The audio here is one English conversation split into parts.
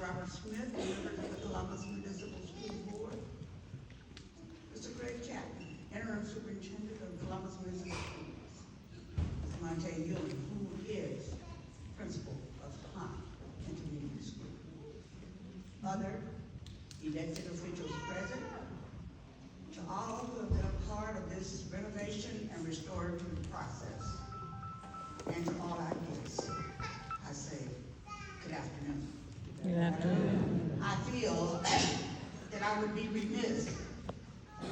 Robert Smith, member of the Columbus Municipal School Board. Mr. Greg Chapman, interim superintendent of Columbus Municipal Schools. Mr. Monte Ewing, who is principal of Hunt Intermediate School. Other elected officials present, to all who have been a part of this renovation and restorative process, and to all our guests, I say, good afternoon. Good afternoon. I feel that I would be remiss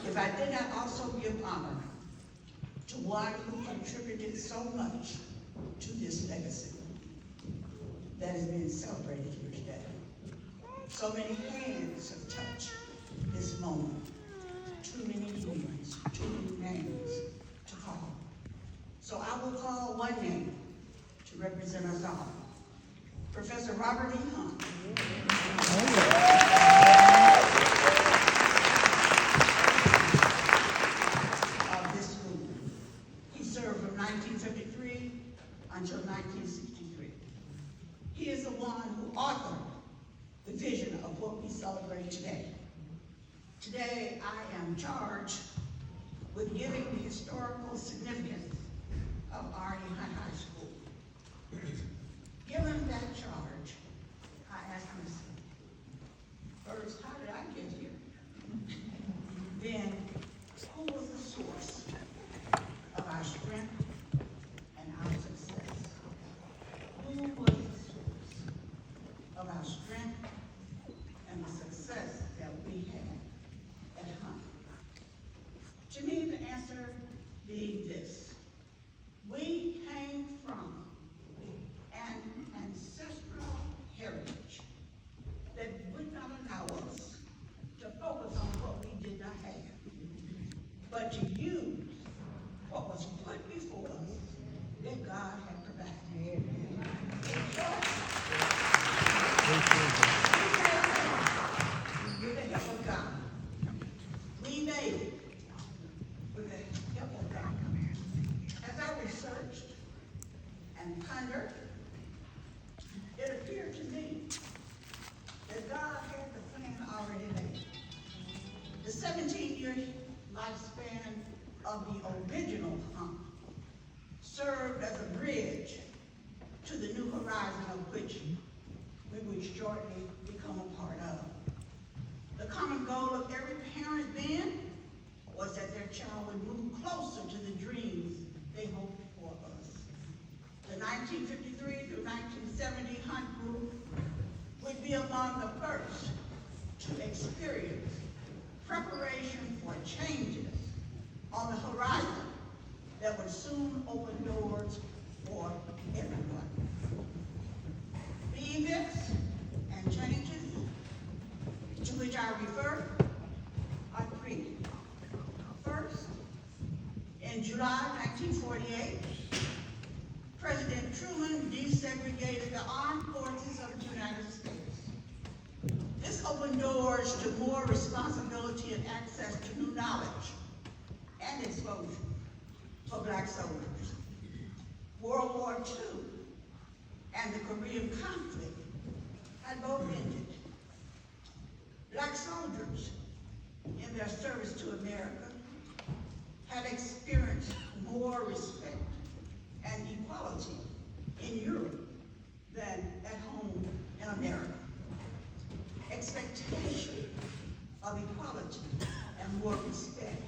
if I did not also give honor to one who contributed so much to this legacy that is being celebrated here today. So many hands have touched this moment. Too many names, too many names to call. So I will call one name to represent us all. Professor Robert E. Hunt. Of this school. He served from 1953 until 1963. He is the one who authored the vision of what we celebrate today. Today, I am charged with giving the historical significance of R.E. Hunt High School. Given that charge, I ask myself, first, how did I get here? Then, who was the source of our strength and our success? Who was the source of our strength and the success that we had at Hunt? To me, the answer being this: we came from an ancestral heritage that would not allow us to focus on what we did not have, but to use what was put before us that God had provided. With the help of God, we made it. With the help of God. As I researched and pondered, it appeared to me that God had the plan already made. The 17-year lifespan of the original Hunt served as a bridge to the new horizon of which we would shortly become a part of. The common goal of every parent then was that their child would move closer to the dreams they hoped for us. The 1953 through 1970 Hunt group would be among the first to experience preparation for changes on the horizon that would soon open doors for everyone. The events and changes to which I refer are three. First, in July 1948, President Truman desegregated the armed forces of the United States. This opened doors to more responsibility and access to new knowledge and exposure for Black soldiers. World War II and the Korean conflict had both ended. Black soldiers, in their service to America, had experienced more respect and equality in Europe than at home in America. Expectation of equality and more respect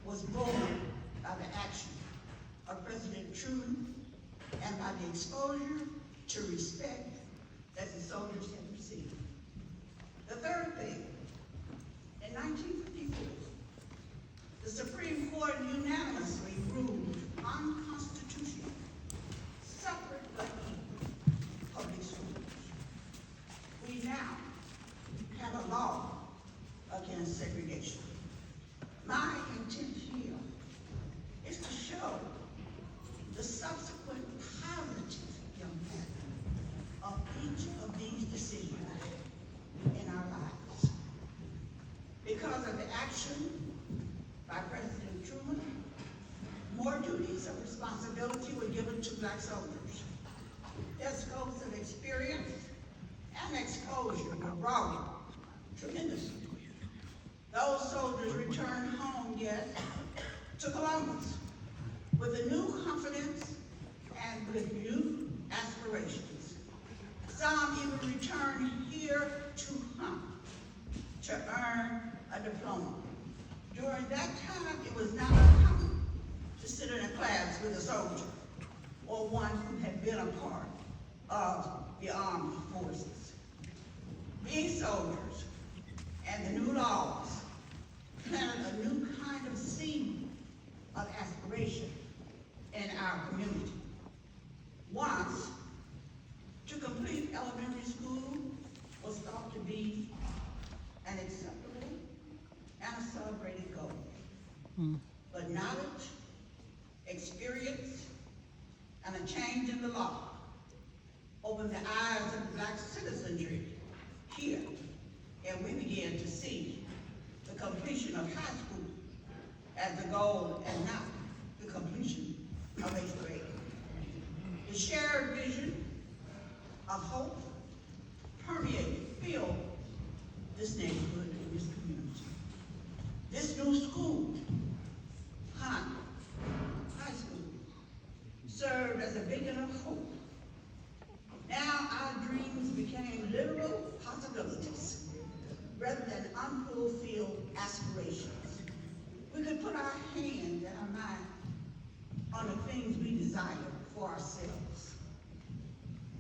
was born by the action of President Truman and by the exposure to respect that the soldiers had received. The third thing, in 1954, the Supreme Court unanimously ruled unconstitutional separate but equal public schools. We now have a law against segregation. My intent here is to show the subsequent positive impact of each of these decisions in our lives. Because of the action by President Truman, more duties of responsibility were given to Black soldiers. Their scopes of experience and exposure yes, to Columbus with a new confidence and with new aspirations. Some even returned here to Hunt to earn a diploma. During that time, it was not uncommon to sit in a class with a soldier or one who had been a part of the armed forces. These soldiers and the new laws planted a new kind of seed of aspiration in our community. Once, to complete elementary school was thought to be an acceptable and a celebrated goal. But knowledge, experience, and a change in the law opened the eyes of black citizenry here, and we began to see the completion of high school as the goal and not the completion of 8th grade. The shared vision of hope permeated, filled this neighborhood and this community. This new school, Hunt High School, served as a beacon of hope. Now our dreams became literal possibilities rather than unfulfilled aspirations. We could put our hand and our mind on the things we desire for ourselves.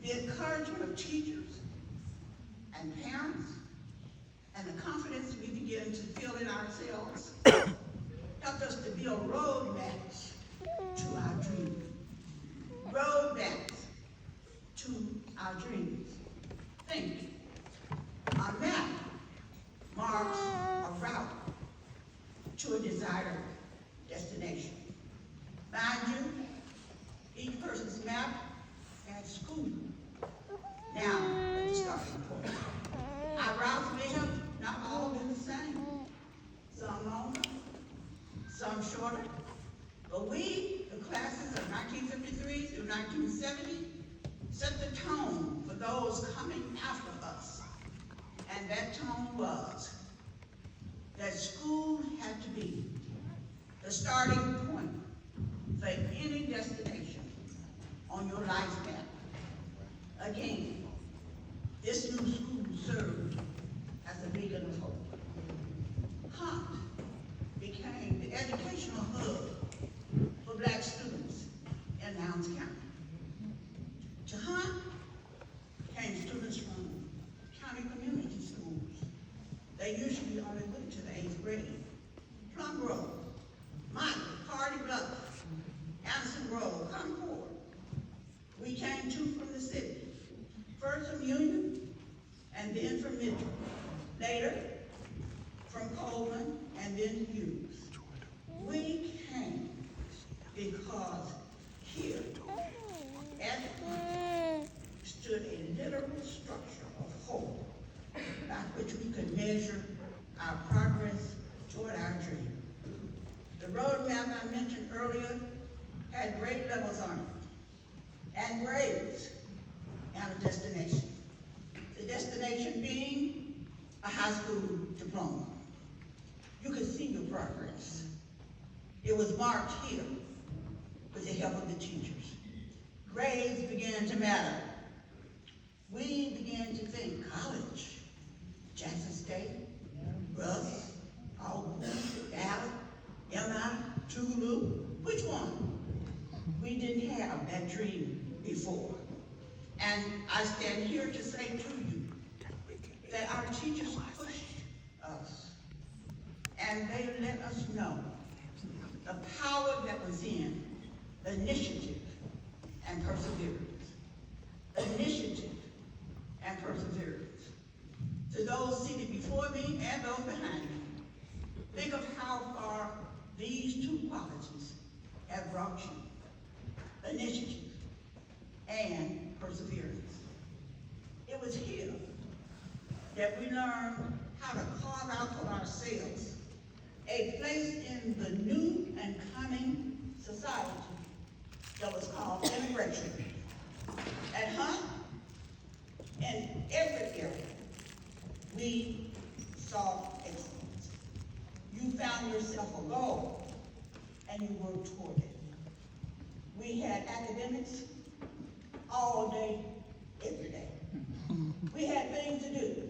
The encouragement of teachers and parents and the confidence we begin to feel in ourselves helped us to build roadmaps to our dreams. Roadmaps to our dreams. Think. A map marks a route to a desired destination. Mind you, each person's map had school. Now, let's start point. Our routes may have not all been the same. Some longer, some shorter. But we, the classes of 1953 through 1970, set the tone for those coming after us. And that tone was that school had to be the starting point for any destination on your life map. Again, this new school served as a beacon of hope. Hunt became the educational hub for black students in Lowndes County. To Hunt came students from county community schools. They usually only went to the 8th grade. Plum Grove, Michael, Hardy Bluff, Anderson Grove, Concord. We came too from the city. First from Union, and then from Mitchell. Later, from Coleman, and then Hughes. We came because here, at Hunt, stood a literal structure of hope by which we could measure our progress toward our dream. The roadmap I mentioned earlier had grade levels on it, and grades, and a destination. The destination being a high school diploma. You could see your progress. It was marked here with the help of the teachers. Grades began to matter. We began to think college, Jackson State, Russ, Auburn, Dallas, MI, Tougaloo, which one? We didn't have that dream before. And I stand here to say to you that our teachers pushed us, and they let us know the power that was in initiative and perseverance. Initiative and perseverance. To those seated before me and those behind me, think of how far these two qualities have brought you. Initiative and perseverance. It was here that we learned how to carve out for ourselves a place in the new and coming society that was called integration. At Hunt, in every area, we saw excellence. You you found yourself a goal and you worked toward it. We had academics all day, every day. We had things to do,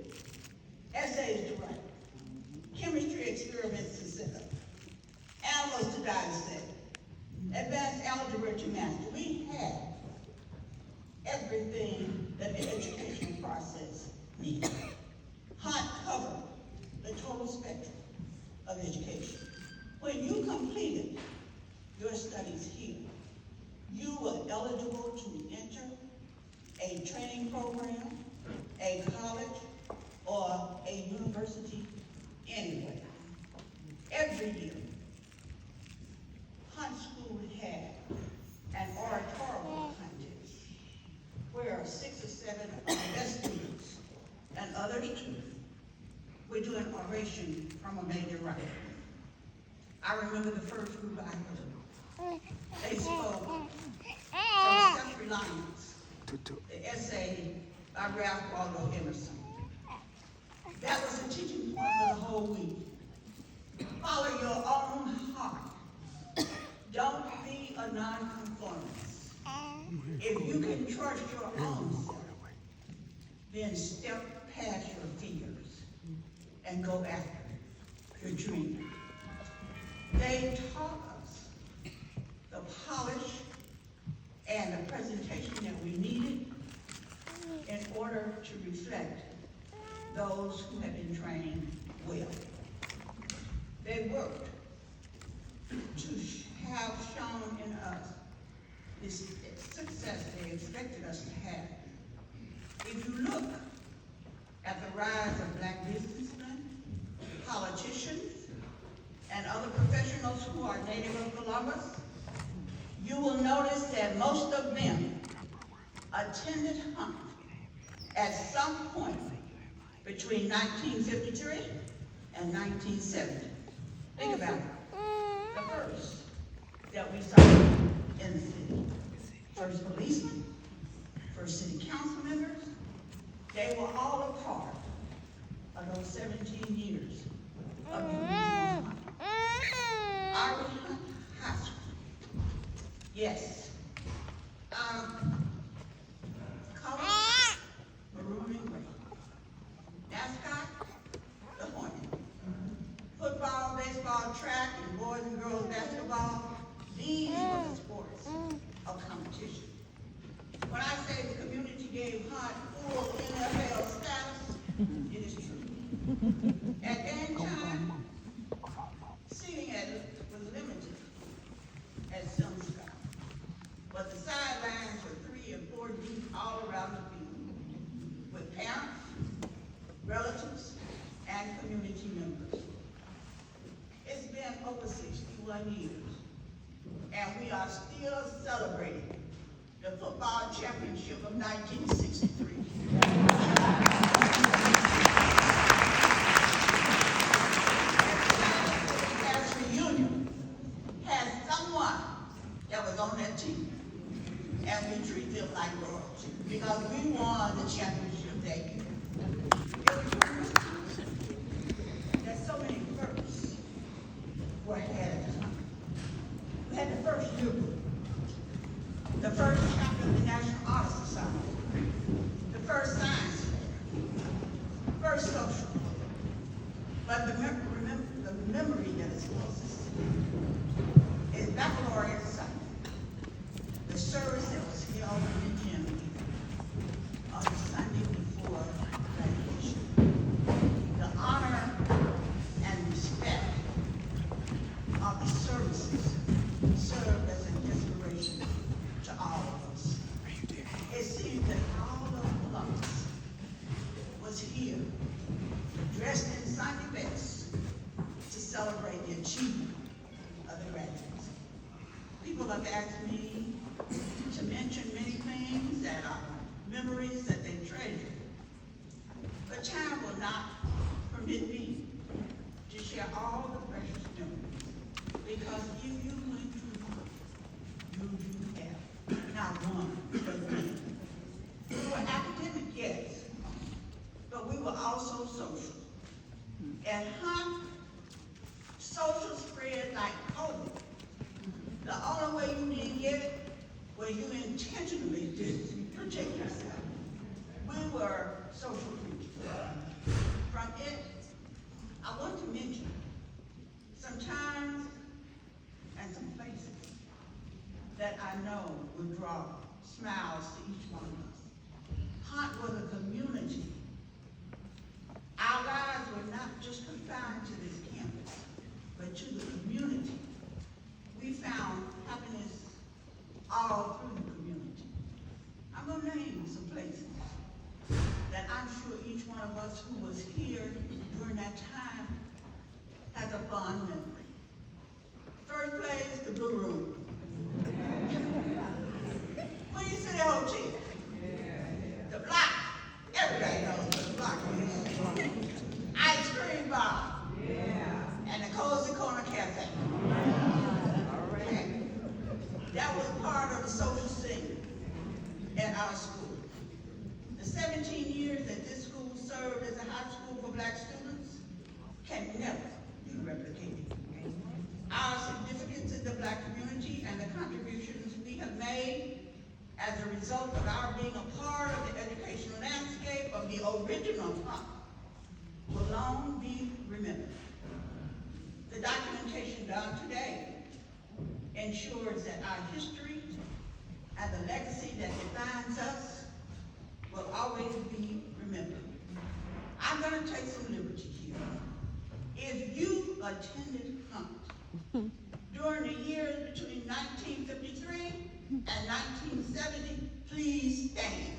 essays to write, chemistry experiments to set up, animals to dissect, advanced algebra to master. We had everything that the educational process needed. Hunt covered the total spectrum of education. When you completed your studies here, you were eligible to enter a training program, a college, or a university anywhere. Every year, Hunt School had an oratorical contest where 6 or 7 of the best students and others too would do an oration from a major writer. I remember the first group I heard. They spoke from Self-Reliance, the essay by Ralph Waldo Emerson. That was the teaching point for the whole week. Follow your own heart. Don't be a nonconformist. If you can trust your own self, then step past your fears and go after your dream. They taught us the polish and the presentation that we needed in order to reflect those who had been trained well. They worked to have shown in us this success they expected us to have. If you look at the rise of black businessmen, politicians, and other professionals who are native of Columbus, you will notice that most of them attended Hunt at some point between 1953 and 1970. Think about it. The first that we saw in the city. First policemen, first city council members, they were all a part of those 17 years of the original Hunt. Irish Hunt High School. Yes. Color, maroon and gray. Mascot, the Hornet. Football, baseball, track, and boys and girls basketball, these were the sports of competition. When I say the community gave Hunt full NFL status, it is true. At game time, seating was limited at some spots, but the sidelines were 3 and 4 deep all around the field, with parents, relatives, and community members. It's been over 61 years, and we are still celebrating the football championship of 1963. Past reunion has someone that was on that team, and we treat them like royalty because we won the championship that year. There's so many firsts were had at the time. We had the first yearbook, the first chapter of the National Honor Society, the first science fair, first social. But the memory that is closest is baccalaureate Sunday, the service that was held in the gym on the Sunday before graduation. The honor and respect of the services served as an inspiration to all of us. It seems that all of Columbus was here, dressed in Sunday best, to celebrate the achievement of the graduates. People have asked me to mention many things that are memories that they treasure. But time will not permit me to share all the precious memories, because if you went through Hunt, you do have not one, but many. We were academic, yes, but we were also social. And Hunt social spread like COVID. The only way you didn't get it was you intentionally didn't protect yourself. We were social creatures. From it, I want to mention some times and some places that I know will draw smiles to each one of us. Hunt was a community. Our lives were not just confined to this campus, but to the community. We found happiness all through the community. I'm going to name some places that I'm sure each one of us who was here during that time has a fond memory. First place, the Blue Room. Queen City Hotel. The block. Everybody knows the block is. Ice cream bar. And the Cozy Corner Cafe. Okay. That was part of the social scene at our school. The 17 years that this school served as a high school for black students can never be replicated. Our significance in the black community and the contributions we have made as a result of our being a part of the educational landscape of the original Hunt will long be remembered. The documentation done today ensures that our history and the legacy that defines us will always be remembered. I'm going to take some liberty here. If you attended Hunt during the years between 1953 and 1970, please stand.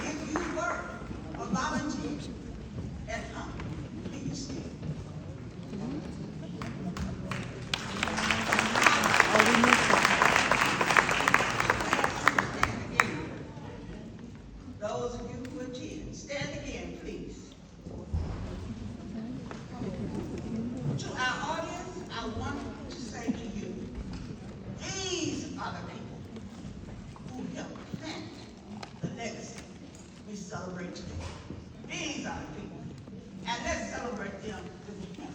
If you were a volunteer at Hunt, please stand. Those of you who attend, stand again, please. To our audience, I want to say to you, these are the people who helped plant the legacy we celebrate today. These are the people. And let's celebrate them with him.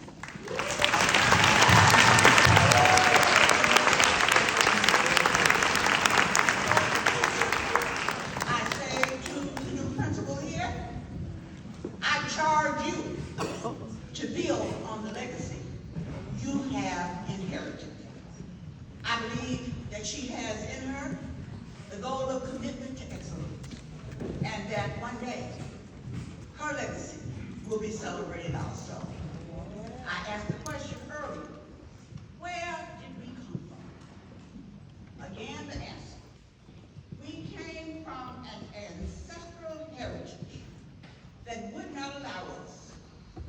I say to the new principal here, I charge you to build on the legacy you have inherited. I believe that she has in her the goal of commitment to excellence, and that one day her legacy will be celebrated also. I asked the question earlier, where did we come from? Again, the answer. We came from an ancestral heritage that would not allow us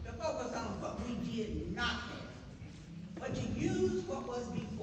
to focus on what we did not have, but to use what was before